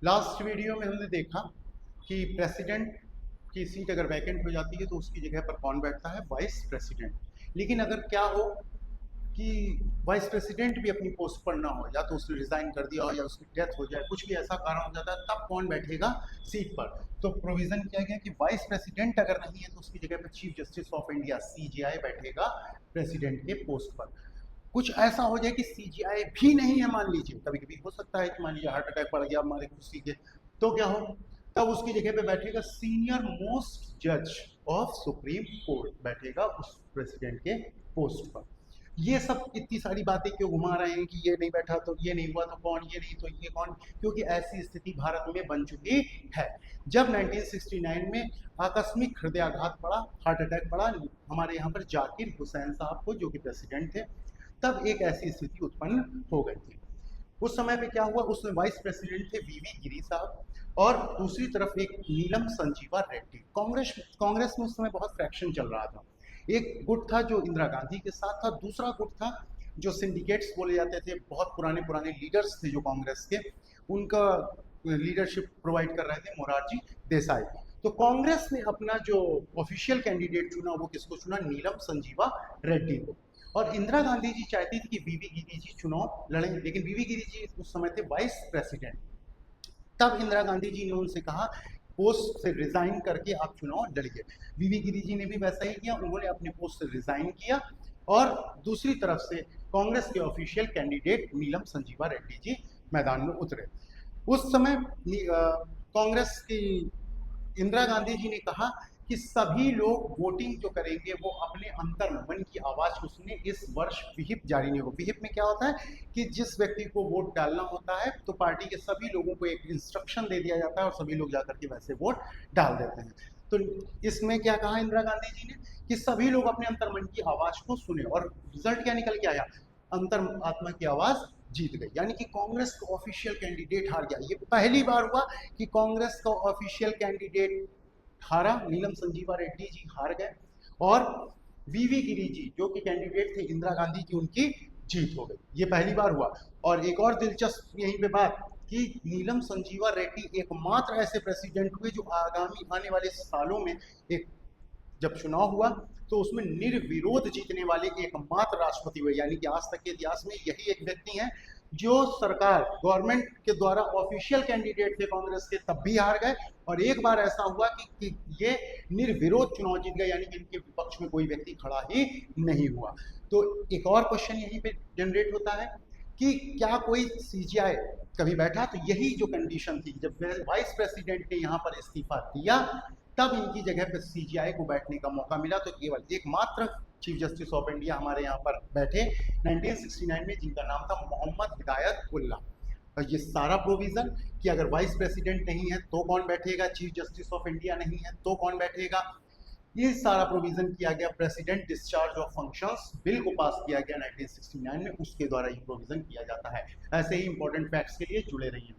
Last video में हमने देखा कि प्रेसिडेंट की सीट अगर वैकेंट हो जाती है तो उसकी जगह पर कौन बैठता है? Vice president. लेकिन अगर क्या हो कि वाइस प्रेसिडेंट भी अपनी पोस्ट पर ना हो, या तो उसने रिजाइन कर दिया हो या उसकी डेथ हो जाए, कुछ भी ऐसा कारण हो जाता है, तब कौन बैठेगा सीट पर? तो प्रोविजन किया गया कि वाइस प्रेसिडेंट अगर नहीं है तो उसकी जगह पर chief justice of India CJI बैठेगा प्रेसिडेंट के पोस्ट पर। कुछ ऐसा हो जाए कि सीजीआई भी नहीं है, मान लीजिए, कभी कभी हो सकता है कि मान लीजिए हार्ट अटैक पड़ गया हमारे कुर्सी के, तो क्या हो? तब उसकी जगह पे बैठेगा सीनियर मोस्ट जज ऑफ सुप्रीम कोर्ट, बैठेगा उस प्रेसिडेंट के पोस्ट पर। ये सब इतनी सारी बातें क्यों घुमा रहे हैं कि ये नहीं बैठा तो ये नहीं हुआ तो कौन, ये नहीं तो ये कौन? क्योंकि ऐसी स्थिति भारत में बन चुकी है। जब 1969 में आकस्मिक हृदयाघात पड़ा, हार्ट अटैक पड़ा हमारे यहाँ पर जाकिर हुसैन साहब को, जो कि प्रेसिडेंट थे, तब एक ऐसी स्थिति उत्पन्न हो गई थी। उस समय पे क्या हुआ, उसमें वाइस प्रेसिडेंट थे वीवी गिरी साहब, और दूसरी तरफ एक नीलम संजीवा रेड्डी। कांग्रेस कांग्रेस में उस समय बहुत फ्रैक्शन चल रहा था। एक गुट था जो इंदिरा गांधी के साथ था, दूसरा गुट था जो सिंडिकेट्स बोले जाते थे, बहुत पुराने पुराने लीडर्स थे जो कांग्रेस के, उनका लीडरशिप प्रोवाइड कर रहे थे मोरारजी देसाई। तो कांग्रेस ने अपना जो ऑफिशियल कैंडिडेट चुना, वो किसको चुना? नीलम संजीवा रेड्डी को। और इंदिरा गांधी जी चाहती थी कि वीवी गिरी जी चुनाव लड़ेंगे, लेकिन वीवी गिरी जी उस समय थे वाइस प्रेसिडेंट। तब इंदिरा गांधी जी ने उनसे कहा, पोस्ट से रिजाइन करके आप चुनाव लड़िए। वीवी गिरी जी ने भी वैसा ही किया, उन्होंने अपने पोस्ट से रिजाइन किया, और दूसरी तरफ से कांग्रेस के ऑफिशियल कैंडिडेट नीलम संजीवा रेड्डी जी मैदान में उतरे। उस समय कांग्रेस की इंदिरा गांधी जी ने कहा कि सभी लोग वोटिंग जो करेंगे वो अपने अंतर मन की आवाज को सुने। इस वर्ष विहिप जारी नहीं होगा। विहिप में क्या होता है कि जिस व्यक्ति को वोट डालना होता है तो पार्टी के सभी लोगों को एक इंस्ट्रक्शन दे दिया जाता है और सभी लोग जाकर के वैसे वोट डाल देते हैं। तो इसमें क्या कहा इंदिरा गांधी जी ने कि सभी लोग अपने अंतर मन की आवाज को सुने, और रिजल्ट क्या निकल के आया? अंतर आत्मा की आवाज जीत गई, यानी कि कांग्रेस का ऑफिशियल कैंडिडेट हार गया। ये पहली बार हुआ कि कांग्रेस का ऑफिशियल कैंडिडेट हारा, नीलम संजीवा रेड्डी जी हार गए, और वीवी गिरी जी जो कि कैंडिडेट थे इंदिरा गांधी की, उनकी जीत हो गई। ये पहली बार हुआ। और एक और दिलचस्प यहीं पे बात कि नीलम संजीवा रेड्डी एकमात्र ऐसे प्रेसिडेंट हुए जो आगामी आने वाले सालों में, एक जब चुनाव हुआ तो उसमें निर्विरोध जीतने वाले एकमात्र राष्ट्रपति हुए, यानी कि आज तक के इतिहास में यही एक व्यक्ति हैं जो सरकार गवर्नमेंट के द्वारा ऑफिशियल कैंडिडेट थे कांग्रेस के, तब भी हार गए, और एक बार ऐसा हुआ कि ये निर्विरोध चुनाव जीत गए, यानी कि इनके विपक्ष में कोई व्यक्ति खड़ा ही नहीं हुआ। तो एक और क्वेश्चन यहीं पे जनरेट होता है कि क्या कोई सीजीआई कभी बैठा? तो यही जो कंडीशन थी, जब वाइस प्रेसिडेंट ने यहाँ पर इस्तीफा दिया तब इनकी जगह पर सीजीआई को बैठने का मौका मिला। तो केवल एकमात्र चीफ जस्टिस ऑफ इंडिया हमारे यहाँ पर बैठे 1969 में, जिनका नाम था मोहम्मद हिदायत उल्ला। और ये सारा प्रोविजन कि अगर वाइस प्रेसिडेंट नहीं है तो कौन बैठेगा, चीफ जस्टिस ऑफ इंडिया नहीं है तो कौन बैठेगा, ये सारा प्रोविजन किया गया president discharge of functions bill को पास किया गया 1969 में, उसके द्वारा ये प्रोविजन किया जाता है। ऐसे ही इंपॉर्टेंट फैक्ट्स के लिए जुड़े रहिए।